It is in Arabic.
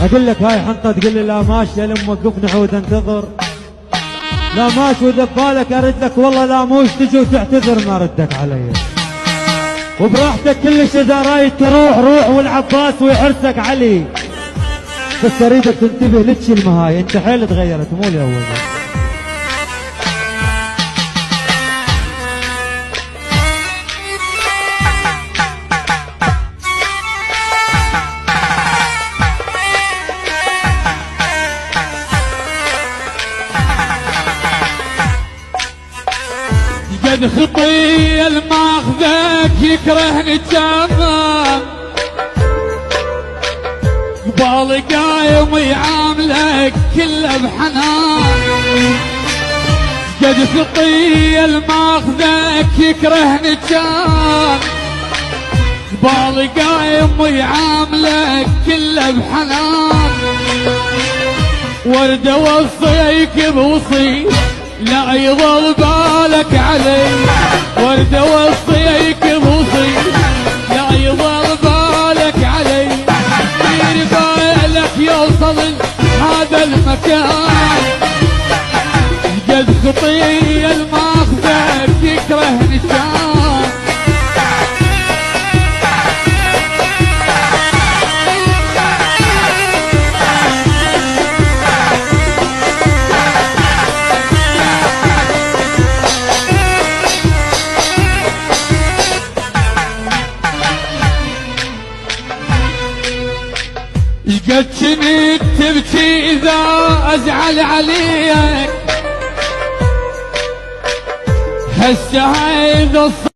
اقول لك هاي حنطه تقول لي لا ماشي يا لم وقفني عود انتظر، لا ماشي واذا ببالك ارد لك والله لا موش تجي وتعتذر ما ردك علي، وبراحتك كلش اذا رايد تروح روح والعباس ويحرسك علي، بس اريدك تنتبه للكلمه هاي انت حيل تغيرت مو الاول. قد خطي الماخذك يكرهني جنان، قبال قايم يعاملك كله بحنان. قد خطي الماخذك يكرهني جنان، قبال قايم يعاملك كله بحنان. ورد اوصيك بوصي لا يضل بالك علي، ورد اوصيك بوصي لا يضل بالك علي. دير بالك يوصل هذا المكان، قد خطي الماخذك يكرهني كان. قد كنت تبكي إذا أزعل عليك، هسه هيدا